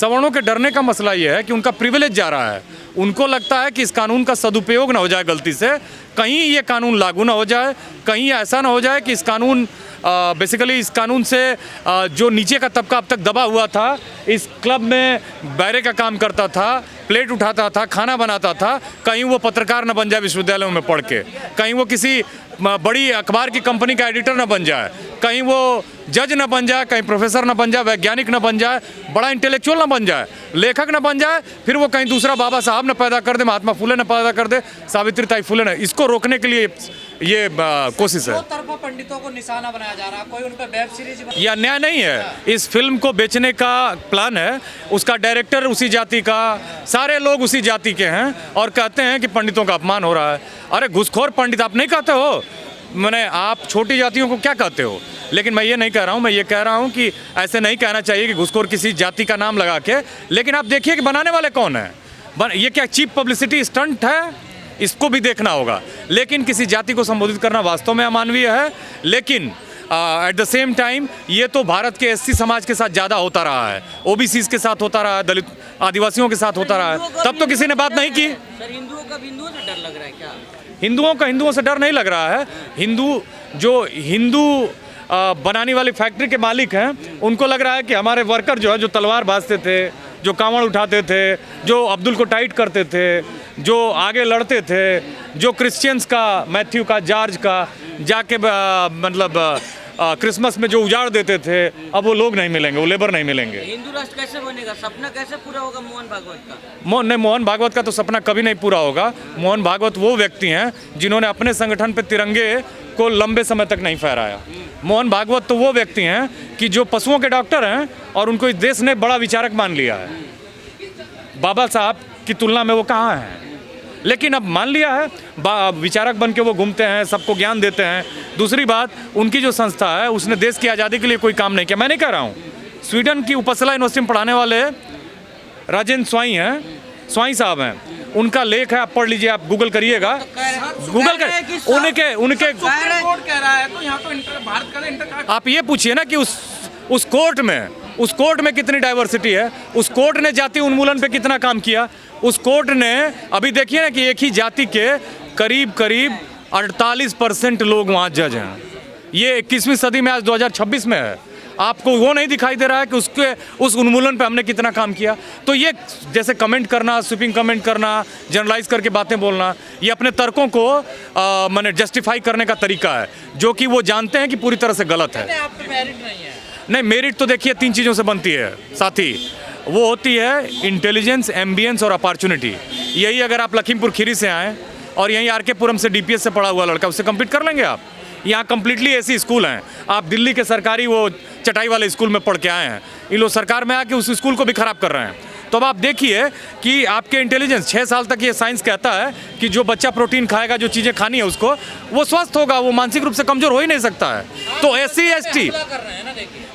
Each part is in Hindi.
सवर्णों के डरने का मसला ये है कि उनका प्रिविलेज जा रहा है। उनको लगता है कि इस कानून का सदुपयोग ना हो जाए गलती से, कहीं ये कानून लागू ना हो जाए, कहीं ऐसा ना हो जाए कि इस कानून बेसिकली इस कानून से जो नीचे का तबका अब तक दबा हुआ था, इस क्लब में बैरे का काम करता था, प्लेट उठाता था, खाना बनाता था, कहीं वो पत्रकार न बन जाए विश्वविद्यालयों में पढ़ के, कहीं वो किसी बड़ी अखबार की कंपनी का एडिटर न बन जाए, कहीं वो जज न बन जाए, कहीं प्रोफेसर न बन जाए, वैज्ञानिक न बन जाए, बड़ा इंटेलेक्चुअल न बन जाए, लेखक न बन जाए, फिर वो कहीं दूसरा बाबा साहब न पैदा कर दे, महात्मा फुले न पैदा कर दे, सावित्रीबाई फुले न। इसको रोकने के लिए ये कोशिश है। दो तरफा पंडितों को निशाना बनाया जा रहा है, कोई उन पर वेब सीरीज यह अन्याय नहीं है। इस फिल्म को बेचने का प्लान है, उसका डायरेक्टर उसी जाति का, सारे लोग उसी जाति के हैं और कहते हैं कि पंडितों का अपमान हो रहा है। अरे घुसखोर पंडित आप नहीं कहते हो, मैंने आप छोटी जातियों को क्या कहते हो? लेकिन मैं ये नहीं कह रहा हूँ, मैं ये कह रहा हूँ कि ऐसे नहीं कहना चाहिए कि घुसखोर किसी जाति का नाम लगा के। लेकिन आप देखिए कि बनाने वाले कौन है, ये क्या चीप पब्लिसिटी स्टंट है? इसको भी देखना होगा। लेकिन किसी जाति को संबोधित करना वास्तव में अमानवीय है। लेकिन एट द सेम टाइम ये तो भारत के एससी समाज के साथ ज़्यादा होता रहा है, ओबीसीज के साथ होता रहा है, दलित आदिवासियों के साथ होता रहा है, तब तो किसी ने बात नहीं की। सर हिंदुओं का हिंदुओं से डर लग रहा है क्या? हिंदुओं का हिंदुओं से डर नहीं लग रहा है। हिंदू बनाने वाली फैक्ट्री के मालिक हैं, उनको लग रहा है कि हमारे वर्कर जो है, जो तलवार भाजते थे, जो कांवड़ उठाते थे, जो अब्दुल को टाइट करते थे, जो आगे लड़ते थे, जो क्रिश्चियंस का, मैथ्यू का, जॉर्ज का जाके क्रिसमस में जो उजाड़ देते थे, अब वो लोग नहीं मिलेंगे, वो लेबर नहीं मिलेंगे। हिंदू राष्ट्र कैसे बनेगा? सपना कैसे पूरा होगा मोहन भागवत का? मोहन भागवत का तो सपना कभी नहीं पूरा होगा। मोहन भागवत वो व्यक्ति हैं जिन्होंने अपने संगठन पे तिरंगे को लंबे समय तक नहीं फहराया। मोहन भागवत तो वो व्यक्ति हैं कि जो पशुओं के डॉक्टर हैं और उनको इस देश ने बड़ा विचारक मान लिया है। बाबा साहब की तुलना में वो कहाँ हैं? लेकिन अब मान लिया है, विचारक बन के वो घूमते हैं, सबको ज्ञान देते हैं। दूसरी बात, उनकी जो संस्था है उसने देश की आज़ादी के लिए कोई काम नहीं किया। मैं नहीं कह रहा हूँ, स्वीडन की उपसला यूनिवर्सिटी में पढ़ाने वाले राजेंद्र स्वाई हैं, स्वाई साहब हैं, उनका लेख है, आप पढ़ लीजिए, आप गूगल करिएगा, गूगल कर उनके कह रहा है तो यहाँ तो भारत का इंटर। आप ये पूछिए ना कि उस कोर्ट में कितनी डाइवर्सिटी है, उस कोर्ट ने जाति उन्मूलन पे कितना काम किया, उस कोर्ट ने अभी देखिए ना कि एक ही जाति के करीब 48% लोग वहाँ जज हैं। ये 21वीं सदी में, आज 2026 में है। आपको वो नहीं दिखाई दे रहा है कि उस उन्मूलन पे हमने कितना काम किया? तो ये जैसे कमेंट करना, स्वीपिंग कमेंट करना, जनरलाइज करके बातें बोलना, ये अपने तर्कों को माने जस्टिफाई करने का तरीका है, जो कि वो जानते हैं कि पूरी तरह से गलत है। आप पे मेरिट नहीं है। नहीं, मेरिट तो देखिए 3 चीज़ों से बनती है साथी। वो होती है इंटेलिजेंस, एम्बियंस और अपॉर्चुनिटी। यही अगर आप लखीमपुर खीरी से आएँ और यहीं आर के पुरम से डीपीएस से पढ़ा हुआ लड़का, उससे कम्पीट कर लेंगे आप? यहाँ कम्प्लीटली ऐसी स्कूल हैं। आप दिल्ली के सरकारी वो चटाई वाले स्कूल में पढ़ के आए हैं, इन लोग सरकार में आके उस स्कूल को भी ख़राब कर रहे हैं। तो अब आप देखिए कि आपके इंटेलिजेंस 6 साल तक, ये साइंस कहता है कि जो बच्चा प्रोटीन खाएगा, जो चीज़ें खानी है उसको, वो स्वस्थ होगा, वो मानसिक रूप से कमज़ोर हो ही नहीं सकता है। तो SC ST,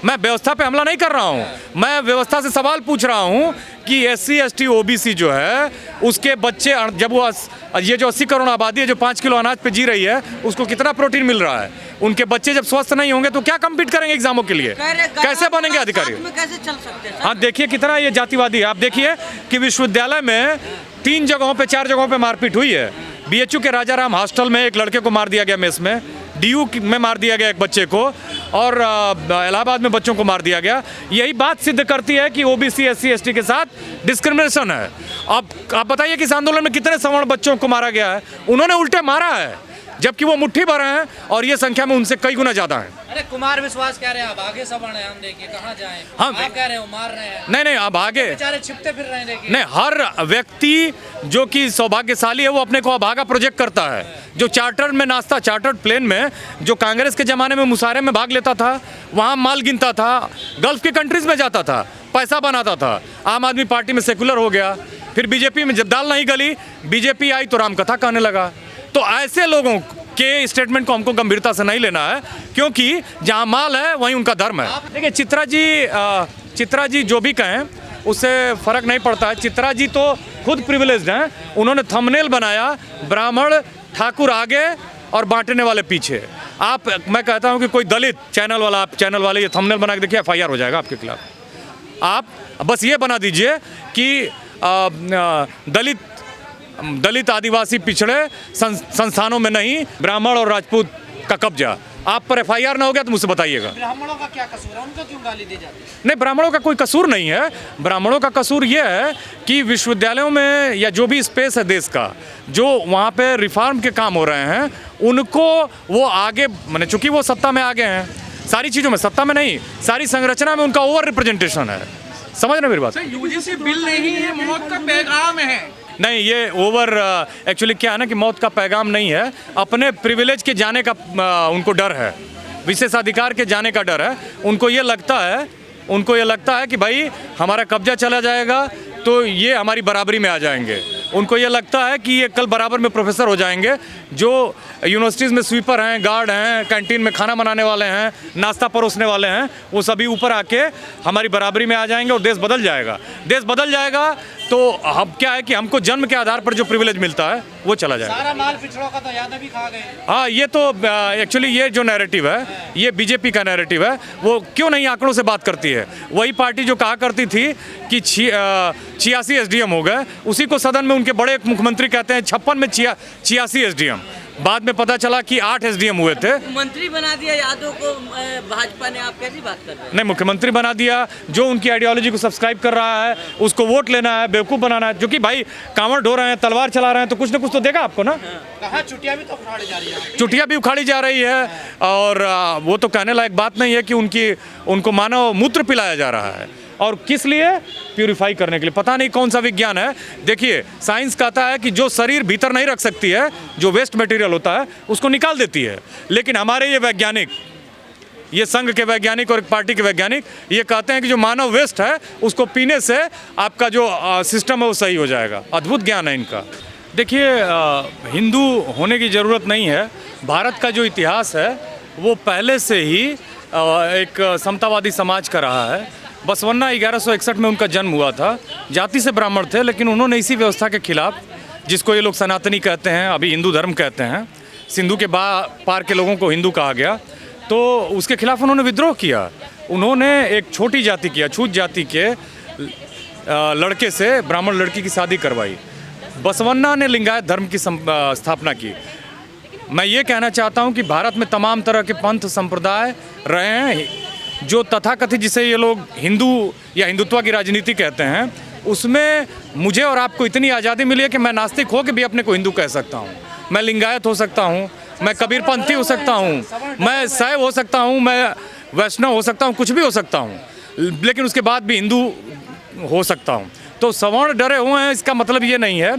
मैं व्यवस्था पे हमला नहीं कर रहा हूँ, मैं व्यवस्था से सवाल पूछ रहा हूँ कि SC ST OBC जो है, उसके बच्चे, जब वो ये जो 80 करोड़ आबादी है जो 5 किलो अनाज पे जी रही है, उसको कितना प्रोटीन मिल रहा है? उनके बच्चे जब स्वस्थ नहीं होंगे तो क्या कम्पीट करेंगे एग्जामों के लिए? कैसे बनेंगे अधिकारी? कैसे चल सकते हैं? हाँ देखिए कितना ये जातिवादी है। आप देखिए कि विश्वविद्यालय में 3 जगहों पे, 4 जगहों पे मारपीट हुई है। BHU के राजाराम हॉस्टल में एक लड़के को मार दिया गया, मेस में, DU में मार दिया गया एक बच्चे को, और इलाहाबाद में बच्चों को मार दिया गया। यही बात सिद्ध करती है कि OBC SC ST के साथ डिस्क्रिमिनेशन है। अब आप बताइए कि इस आंदोलन में कितने सवर्ण बच्चों को मारा गया है? उन्होंने उल्टे मारा है, जबकि वो मुट्ठी भर हैं और ये संख्या में उनसे कई गुना ज़्यादा है। अरे कुमार विश्वास कह रहे हैं अब आगे सवर्ण है, हम देखिए कहाँ जाएं। हम आप कह रहे हो मार रहे हैं। नहीं, अब आगे बेचारे छिपते फिर रहे हैं, देखिए। नहीं, हर व्यक्ति जो कि सौभाग्यशाली है वो अपने को अभागा प्रोजेक्ट करता है। जो चार्टर में नाचता, चार्टर्ड प्लेन में, जो कांग्रेस के ज़माने में मुशायरे में भाग लेता था, वहाँ माल गिनता था, गल्फ की कंट्रीज़ में जाता था, पैसा बनाता था, आम आदमी पार्टी में सेकुलर हो गया, फिर बीजेपी में जब दाल नहीं गली, बीजेपी आई तो रामकथा कहने लगा। तो ऐसे लोगों के स्टेटमेंट को हमको गंभीरता से नहीं लेना है, क्योंकि जहाँ माल है वहीं उनका धर्म है। देखिए चित्रा जी जो भी कहें उससे फ़र्क नहीं पड़ता है। चित्रा जी तो खुद प्रिविलेज्ड हैं, उन्होंने थंबनेल बनाया, ब्राह्मण ठाकुर आगे और बांटने वाले पीछे। मैं कहता हूं कि कोई दलित चैनल वाले ये थंबनेल बना के देखिए, FIR हो जाएगा आपके खिलाफ। आप बस ये बना दीजिए कि दलित आदिवासी पिछड़े संस्थानों में नहीं, ब्राह्मण और राजपूत का कब्जा। आप पर एफआईआर ना हो गया तो मुझसे बताइएगा। ब्राह्मणों का क्या कसूर है, उनको क्यों गाली दी जाती है? नहीं, ब्राह्मणों का कोई कसूर नहीं है। ब्राह्मणों का कसूर ये है कि विश्वविद्यालयों में या जो भी स्पेस है देश का, जो वहाँ पे रिफॉर्म के काम हो रहे हैं, उनको वो आगे, मैंने चूंकि वो सत्ता में आगे हैं, सारी चीज़ों में, सत्ता में नहीं, सारी संरचना में उनका ओवर रिप्रेजेंटेशन है। समझ रहे मेरी बात? यूजीसी बिल नहीं है, मौत का पैगाम है। नहीं, ये ओवर एक्चुअली क्या है ना कि मौत का पैगाम नहीं है, अपने प्रिविलेज के जाने का उनको डर है, विशेषाधिकार के जाने का डर है। उनको ये लगता है कि भाई हमारा कब्जा चला जाएगा तो ये हमारी बराबरी में आ जाएंगे। उनको ये लगता है कि ये कल बराबर में प्रोफेसर हो जाएंगे, जो यूनिवर्सिटीज़ में स्वीपर हैं, गार्ड हैं, कैंटीन में खाना बनाने वाले हैं, नाश्ता परोसने वाले हैं, वो सभी ऊपर आके हमारी बराबरी में आ जाएंगे और देश बदल जाएगा। देश बदल जाएगा तो हम क्या है कि हमको जन्म के आधार पर जो प्रिविलेज मिलता है वो चला जाएगा। सारा माल पिछड़ों का तो यादव भी खा गए। हाँ, ये तो एक्चुअली ये जो नैरेटिव है, ये बीजेपी का नैरेटिव है। वो क्यों नहीं आंकड़ों से बात करती है? वही पार्टी जो कहा करती थी कि 86 एसडीएम हो गए, उसी को सदन में उनके बड़े मुख्यमंत्री कहते हैं 56 में 86 एसडीएम। बाद में पता चला कि 8 एसडीएम हुए थे। मंत्री बना दिया यादव को भाजपा ने, आप कैसी बात कर रहे हैं? नहीं, मुख्यमंत्री बना दिया। जो उनकी आइडियोलॉजी को सब्सक्राइब कर रहा है उसको वोट लेना है, बेवकूफ़ बनाना है। जो कि भाई कांवड़ ढो रहे हैं, तलवार चला रहे हैं, तो कुछ ना कुछ तो देगा आपको ना। कहा चुटिया भी तो उखाड़ी जा रही है। चुटिया भी उखाड़ी जा रही है और वो तो कहने लायक बात नहीं है कि उनको मानव मूत्र पिलाया जा रहा है। और किस लिए? प्यूरिफाई करने के लिए। पता नहीं कौन सा विज्ञान है। देखिए, साइंस कहता है कि जो शरीर भीतर नहीं रख सकती है, जो वेस्ट मटेरियल होता है, उसको निकाल देती है। लेकिन हमारे ये वैज्ञानिक, ये संघ के वैज्ञानिक और एक पार्टी के वैज्ञानिक ये कहते हैं कि जो मानव वेस्ट है उसको पीने से आपका जो सिस्टम है वो सही हो जाएगा। अद्भुत ज्ञान है इनका। देखिए, हिंदू होने की ज़रूरत नहीं है। भारत का जो इतिहास है वो पहले से ही एक समतावादी समाज का रहा है। बसवन्ना 1161 में उनका जन्म हुआ था। जाति से ब्राह्मण थे, लेकिन उन्होंने इसी व्यवस्था के खिलाफ, जिसको ये लोग सनातनी कहते हैं, अभी हिंदू धर्म कहते हैं, सिंधु के पार के लोगों को हिंदू कहा गया, तो उसके खिलाफ उन्होंने विद्रोह किया। उन्होंने एक छोटी जाति किया, छूत जाति के लड़के से ब्राह्मण लड़की की शादी करवाई। बसवन्ना ने लिंगायत धर्म की स्थापना की। मैं ये कहना चाहता हूँ कि भारत में तमाम तरह के पंथ संप्रदाय रहे हैं। जो तथाकथित जिसे ये लोग हिंदू या हिंदुत्व की राजनीति कहते हैं, उसमें मुझे और आपको इतनी आज़ादी मिली है कि मैं नास्तिक हो के भी अपने को हिंदू कह सकता हूँ, मैं लिंगायत हो सकता हूँ, मैं कबीरपंथी हो सकता हूँ, मैं शैव हो सकता हूँ, मैं वैष्णव हो सकता हूँ, कुछ भी हो सकता हूँ, लेकिन उसके बाद भी हिंदू हो सकता हूँ। तो सवर्ण डरे हुए हैं, इसका मतलब ये नहीं है